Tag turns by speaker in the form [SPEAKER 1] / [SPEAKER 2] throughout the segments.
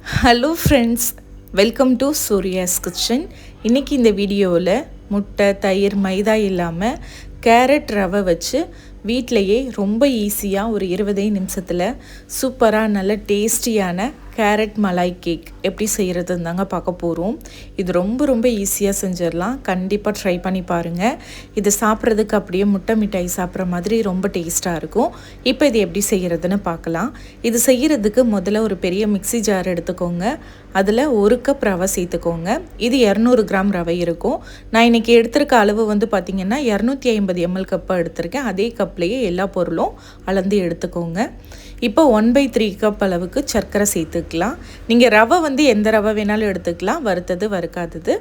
[SPEAKER 1] Hello friends, welcome to Surya's kitchen. இன்றைக்கி இந்த வீடியோவில் முட்டை, தயிர், மைதா இல்லாமல் கேரட் ரவை வச்சு வீட்டிலையே ரொம்ப ஈஸியாக ஒரு 20 நிமிஷத்தில் சூப்பராக நல்ல டேஸ்டியான கேரட் மலாய் கேக் எப்படி செய்கிறதுன்னு தாங்க பார்க்க போகிறோம். இது ரொம்ப ஈஸியாக செஞ்சிடலாம். கண்டிப்பாக ட்ரை பண்ணி பாருங்கள். இது சாப்பிட்றதுக்கு அப்படியே முட்டை மிட்டாய் சாப்பிட்ற மாதிரி ரொம்ப டேஸ்ட்டாக இருக்கும். இப்போ இது எப்படி செய்கிறதுன்னு பார்க்கலாம். இது செய்கிறதுக்கு முதல்ல ஒரு பெரிய மிக்ஸி ஜார் எடுத்துக்கோங்க. அதில் 1 கப் ரவை சேர்த்துக்கோங்க. இது 200 கிராம் ரவை இருக்கும். நான் இன்றைக்கி எடுத்திருக்க அளவு வந்து பார்த்திங்கன்னா 250 ml கப்பாக எடுத்திருக்கேன். அதே கப்லேயே எல்லா பொருளும் அளந்து எடுத்துக்கோங்க. இப்போ 1/3 கப் அளவுக்கு சர்க்கரை சேர்த்துக்கலாம். நீங்கள் ரவை வந்து எந்த ரவை வேணாலும் எடுத்துக்கலாம், வறுத்தது வறுக்காதது.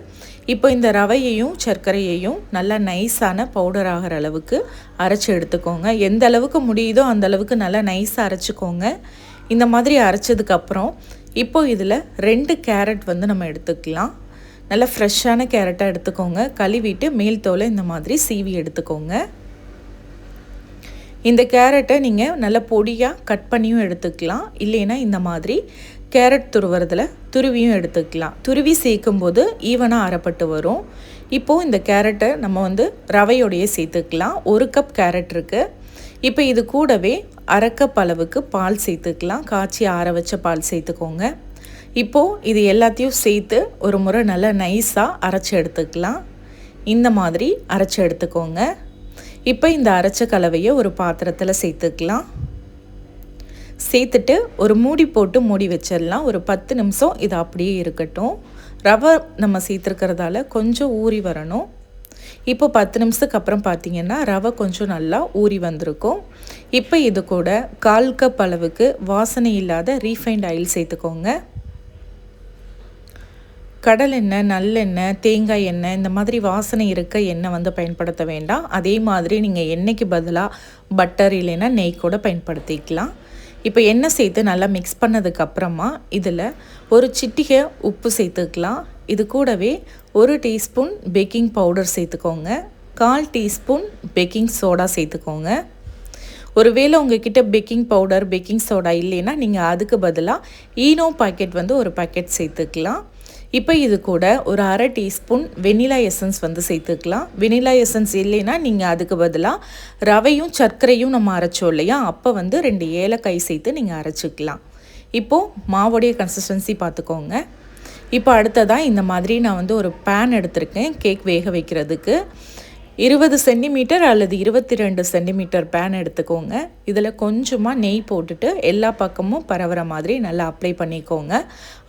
[SPEAKER 1] இப்போ இந்த ரவையையும் சர்க்கரையையும் நல்லா நைஸான பவுடர் ஆகிற அளவுக்கு அரைச்சி எடுத்துக்கோங்க. எந்த அளவுக்கு முடியுதோ அந்த அளவுக்கு நல்லா நைஸாக அரைச்சிக்கோங்க. இந்த மாதிரி அரைச்சதுக்கப்புறம் இப்போ இதில் 2 கேரட் வந்து நம்ம எடுத்துக்கலாம். நல்லா ஃப்ரெஷ்ஷான கேரட்டாக எடுத்துக்கோங்க. கழுவிட்டு மேல் தோலை இந்த மாதிரி சீவி எடுத்துக்கோங்க. இந்த கேரட்டை நீங்கள் நல்லா பொடியாக கட் பண்ணியும் எடுத்துக்கலாம், இல்லைன்னா இந்த மாதிரி கேரட் துருவுறதில் துருவியும் எடுத்துக்கலாம். துருவி சேர்க்கும்போது ஈவனாக அரைப்பட்டு வரும். இப்போது இந்த கேரட்டை நம்ம வந்து ரவையோடையே சேர்த்துக்கலாம். 1 கப் கேரட் இருக்குது. இப்போ இது கூடவே 1/2 கப் அளவுக்கு பால் சேர்த்துக்கலாம். காய்ச்சி ஆற வச்ச பால் சேர்த்துக்கோங்க. இப்போது இது எல்லாத்தையும் சேர்த்து ஒரு முறை நல்லா நைஸாக அரைச்சி எடுத்துக்கலாம். இந்த மாதிரி அரைச்சி எடுத்துக்கோங்க. இப்போ இந்த அரைச்ச கலவையை ஒரு பாத்திரத்தில் சேர்த்துக்கலாம். சேர்த்துட்டு ஒரு மூடி போட்டு மூடி வச்சிடலாம். ஒரு 10 நிமிஷம் இது அப்படியே இருக்கட்டும். ரவை நம்ம சேர்த்துருக்கிறதால கொஞ்சம் ஊறி வரணும். இப்போ 10 நிமிஷத்துக்கு அப்புறம் பார்த்திங்கன்னா ரவை கொஞ்சம் நல்லா ஊறி வந்திருக்கும். இப்போ இது கூட 1/4 கப் அளவுக்கு வாசனை இல்லாத ரீஃபைண்ட் ஆயில் சேர்த்துக்கோங்க. கடலெண்ணெய், நல்லெண்ணெய், தேங்காய் எண்ணெய் இந்த மாதிரி வாசனை இருக்க எண்ணெய் வந்து பயன்படுத்த வேண்டாம். அதே மாதிரி நீங்கள் எண்ணெய்க்கு பதிலாக பட்டர் இல்லைன்னா நெய் கூட பயன்படுத்திக்கலாம். இப்போ எண்ணெய் சேர்த்து நல்லா மிக்ஸ் பண்ணதுக்கப்புறமா இதில் ஒரு சிட்டிகை உப்பு சேர்த்துக்கலாம். இது கூடவே 1 டீஸ்பூன் பேக்கிங் பவுடர் சேர்த்துக்கோங்க. 1/4 டீஸ்பூன் பேக்கிங் சோடா சேர்த்துக்கோங்க. ஒருவேளை உங்ககிட்ட பேக்கிங் பவுடர், பேக்கிங் சோடா இல்லைன்னா நீங்கள் அதுக்கு பதிலாக ஈனோ பாக்கெட் வந்து ஒரு பாக்கெட் சேர்த்துக்கலாம். இப்போ இது கூட ஒரு 1/2 டீஸ்பூன் வெனிலா எசன்ஸ் வந்து சேர்த்துக்கலாம். வெனிலா எசன்ஸ் இல்லைன்னா நீங்கள் அதுக்கு பதிலாக ரவையும் சர்க்கரையும் நம்ம அரைச்சோம் இல்லையா, அப்போ வந்து 2 ஏலக்காய் சேர்த்து நீங்கள் அரைச்சிக்கலாம். இப்போது மாவோடைய கன்சிஸ்டன்சி பார்த்துக்கோங்க. இப்போ அடுத்ததாக இந்த மாதிரி நான் வந்து ஒரு பேன் எடுத்திருக்கேன் கேக் வேக வைக்கிறதுக்கு. 20 சென்டிமீட்டர் அல்லது 22 சென்டிமீட்டர் பேன் எடுத்துக்கோங்க. இதில் கொஞ்சமாக நெய் போட்டுட்டு எல்லா பக்கமும் பரவுற மாதிரி நல்லா அப்ளை பண்ணிக்கோங்க.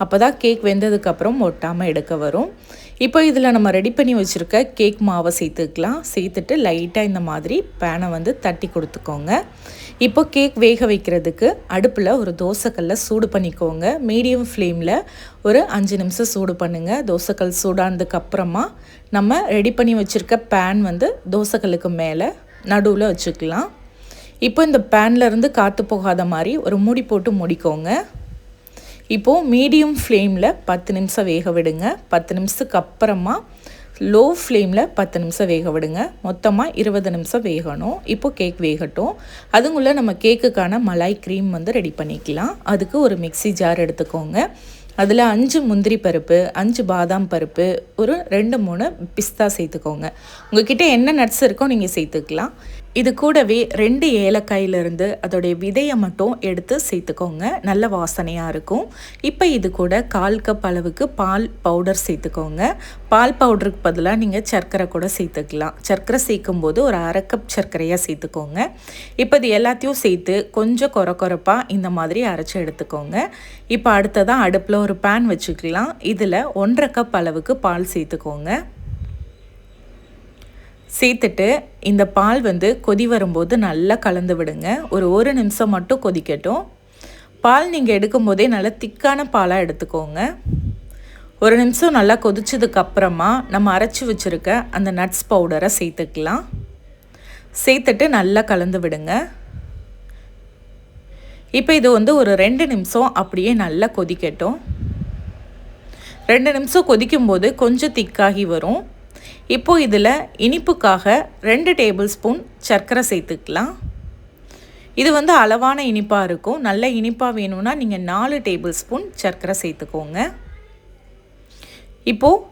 [SPEAKER 1] அப்போ தான் கேக் வெந்ததுக்கப்புறம் ஒட்டாமல் எடுக்க வரும். இப்போ இதில் நம்ம ரெடி பண்ணி வச்சுருக்க கேக் மாவை சேர்த்துக்கலாம். சேர்த்துட்டு லைட்டாக இந்த மாதிரி பேனை வந்து தட்டி கொடுத்துக்கோங்க. இப்போ கேக் வேக வைக்கிறதுக்கு அடுப்பில் ஒரு தோசைக்கல்லை சூடு பண்ணிக்கோங்க. மீடியம் ஃப்ளேமில் ஒரு 5 நிமிஷம் சூடு பண்ணுங்கள். தோசைக்கல் சூடானதுக்கப்புறமா நம்ம ரெடி பண்ணி வச்சுருக்க பேன் வந்து தோசைக்கல்லுக்கு மேலே நடுவில் வச்சுக்கலாம். இப்போ இந்த பேன்லேருந்து காற்று போகாத மாதிரி ஒரு மூடி போட்டு மூடிக்கோங்க. இப்போது மீடியம் ஃப்ளேமில் 10 நிமிஷம் வேக விடுங்க. 10 நிமிஷத்துக்கு அப்புறமா லோ ஃப்ளேமில் 10 நிமிஷம் வேக விடுங்க. மொத்தமாக 20 நிமிஷம் வேகணும். இப்போது கேக் வேகட்டும். அதுக்குள்ளே நம்ம கேக்குக்கான மலாய் க்ரீம் வந்து ரெடி பண்ணிக்கலாம். அதுக்கு ஒரு மிக்ஸி ஜார் எடுத்துக்கோங்க. அதில் 5 முந்திரி பருப்பு, 5 பாதாம் பருப்பு, ஒரு 2-3 பிஸ்தா சேர்த்துக்கோங்க. உங்கள்கிட்ட என்ன நட்ஸ் இருக்கோ நீங்கள் சேர்த்துக்கலாம். இது கூடவே 2 ஏலக்காயிலிருந்து அதோடைய விதையை மட்டும் எடுத்து சேர்த்துக்கோங்க. நல்ல வாசனையாக இருக்கும். இப்போ இது கூட 1/4 கப் அளவுக்கு பால் பவுடர் சேர்த்துக்கோங்க. பால் பவுடருக்கு பதிலாக நீங்கள் சர்க்கரை கூட சேர்த்துக்கலாம். சர்க்கரை சேர்க்கும்போது ஒரு 1/2 கப் சர்க்கரையாக சேர்த்துக்கோங்க. இப்போ இது எல்லாத்தையும் சேர்த்து கொஞ்சம் கொரப்பாக இந்த மாதிரி அரைச்சி எடுத்துக்கோங்க. இப்போ அடுத்ததான் அடுப்பில் ஒரு பேன் வச்சுக்கலாம். இதில் 1/2 கப் அளவுக்கு பால் சேர்த்துக்கோங்க. சேர்த்துட்டு இந்த பால் வந்து கொதி வரும்போது நல்லா கலந்து விடுங்க. ஒரு நிமிஷம் மட்டும் கொதிக்கட்டும். பால் நீங்கள் எடுக்கும் போதே நல்லா திக்கான பாலாக எடுத்துக்கோங்க. 1 நிமிஷம் நல்லா கொதிச்சதுக்கப்புறமா நம்ம அரைச்சி வச்சுருக்க அந்த நட்ஸ் பவுடரை சேர்த்துக்கலாம். சேர்த்துட்டு நல்லா கலந்து விடுங்க. இப்போ இது வந்து ஒரு 2 நிமிஷம் அப்படியே நல்லா கொதிக்கட்டும். 2 நிமிஷம் கொதிக்கும்போது கொஞ்சம் திக்காகி வரும். இப்போது இதில் இனிப்புக்காக 2 டேபிள் ஸ்பூன் சர்க்கரை சேர்த்துக்கலாம். இது வந்து அளவான இனிப்பாக இருக்கும். நல்ல இனிப்பாக வேணும்னா நீங்கள் 4 டேபிள் ஸ்பூன் சர்க்கரை சேர்த்துக்கோங்க. இப்போது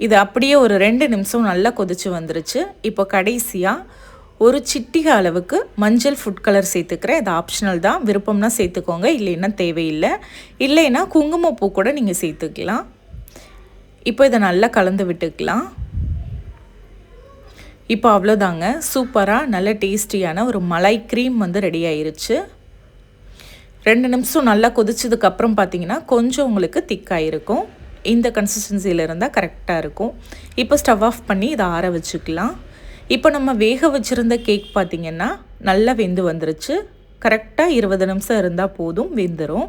[SPEAKER 1] இது அப்படியே ஒரு 2 நிமிஷம் நல்லா கொதிச்சு வந்துருச்சு. இப்போ கடைசியாக ஒரு சிட்டிகை அளவுக்கு மஞ்சள் ஃபுட் கலர் சேர்த்துக்கிறேன். இது ஆப்ஷனல் தான், விருப்பம்னா சேர்த்துக்கோங்க, இல்லைன்னா தேவையில்லை. இல்லைன்னா குங்குமப்பூ கூட நீங்கள் சேர்த்துக்கலாம். இப்போ இதை நல்லா கலந்து விட்டுக்கலாம். இப்போ அவ்வளோதாங்க, சூப்பராக நல்ல டேஸ்டியான ஒரு மலாய் க்ரீம் வந்து ரெடி ஆயிருச்சு. 2 நிமிஷம் நல்லா கொதிச்சதுக்கப்புறம் பார்த்தீங்கன்னா கொஞ்சம் உங்களுக்கு திக்காக இருக்கும். இந்த கன்சிஸ்டன்சியில் இருந்தால் கரெக்டாக இருக்கும். இப்போ ஸ்டவ் ஆஃப் பண்ணி இதை ஆற வச்சுக்கலாம். இப்போ நம்ம வேக வச்சுருந்த கேக் பார்த்திங்கன்னா நல்லா வெந்து வந்துருச்சு. கரெக்டாக 20 நிமிஷம் இருந்தால் போதும், வெந்துடும்.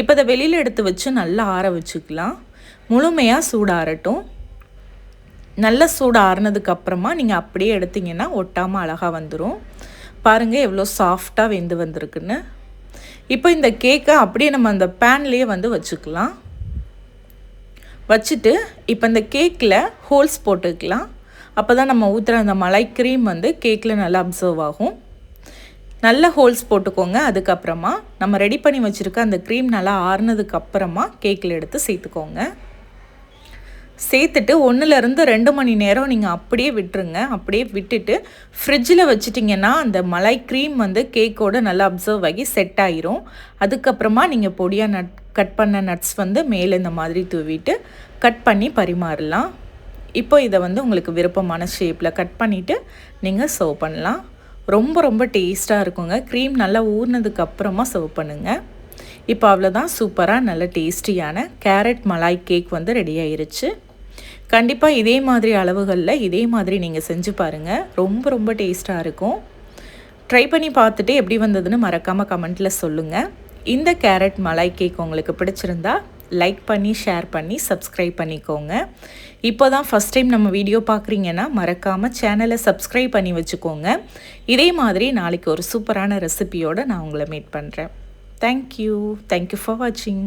[SPEAKER 1] இப்போ இதை வெளியில் எடுத்து வச்சு நல்லா ஆற வச்சுக்கலாம். முழுமையாக சூடாறட்டும். நல்லா சூடு ஆறுனதுக்கப்புறமா நீங்கள் அப்படியே எடுத்திங்கன்னா ஒட்டாமல் அழகாக வந்துடும். பாருங்கள் எவ்வளோ சாஃப்டாக வெந்து வந்திருக்குன்னு. இப்போ இந்த கேக்கை அப்படியே நம்ம அந்த பேன்லேயே வந்து வச்சுக்கலாம். வச்சுட்டு இப்போ இந்த கேக்கில் ஹோல்ஸ் போட்டுக்கலாம். அப்போ தான் நம்ம ஊற்றுற அந்த மலாய் க்ரீம் வந்து கேக்கில் நல்லா அப்சர்வ் ஆகும். நல்ல ஹோல்ஸ் போட்டுக்கோங்க. அதுக்கப்புறமா நம்ம ரெடி பண்ணி வச்சுருக்க அந்த க்ரீம் நல்லா ஆறுனதுக்கப்புறமா கேக்கில் எடுத்து சேர்த்துக்கோங்க. சேர்த்துட்டு 1லேருந்து 2 மணி நேரம் நீங்கள் அப்படியே விட்டுருங்க. அப்படியே விட்டுட்டு ஃப்ரிட்ஜில் வச்சிட்டிங்கன்னா அந்த மலாய் க்ரீம் வந்து கேக்கோடு நல்லா அப்சர்வ் ஆகி செட் ஆகிரும். அதுக்கப்புறமா நீங்கள் பொடியாக கட் பண்ண நட்ஸ் வந்து மேலே இந்த மாதிரி தூவிட்டு கட் பண்ணி பரிமாறலாம். இப்போ இதை வந்து உங்களுக்கு விருப்பமான ஷேப்பில் கட் பண்ணிவிட்டு நீங்கள் சர்வ் பண்ணலாம். ரொம்ப ரொம்ப டேஸ்ட்டாக இருக்குங்க. க்ரீம் நல்லா ஊறினதுக்கப்புறமா சர்வ் பண்ணுங்கள். இப்போ அவ்வளோதான், சூப்பராக நல்ல டேஸ்டியான கேரட் மலாய் கேக் வந்து ரெடி ஆயிருச்சு. கண்டிப்பாக இதே மாதிரி அளவுகளில் இதே மாதிரி நீங்கள் செஞ்சு பாருங்கள். ரொம்ப ரொம்ப டேஸ்ட்டாக இருக்கும். ட்ரை பண்ணி பார்த்துட்டு எப்படி வந்ததுன்னு மறக்காமல் கமெண்ட்டில் சொல்லுங்கள். இந்த கேரட் மலாய் கேக் உங்களுக்கு பிடிச்சிருந்தா லைக் பண்ணி ஷேர் பண்ணி சப்ஸ்கிரைப் பண்ணிக்கோங்க. இப்போ தான் ஃபஸ்ட் டைம் நம்ம வீடியோ பார்க்குறீங்கன்னா மறக்காமல் சேனலை சப்ஸ்கிரைப் பண்ணி வச்சுக்கோங்க. இதே மாதிரி நாளைக்கு ஒரு சூப்பரான ரெசிபியோடு நான் உங்களை மீட் பண்ணுறேன். Thank you for watching.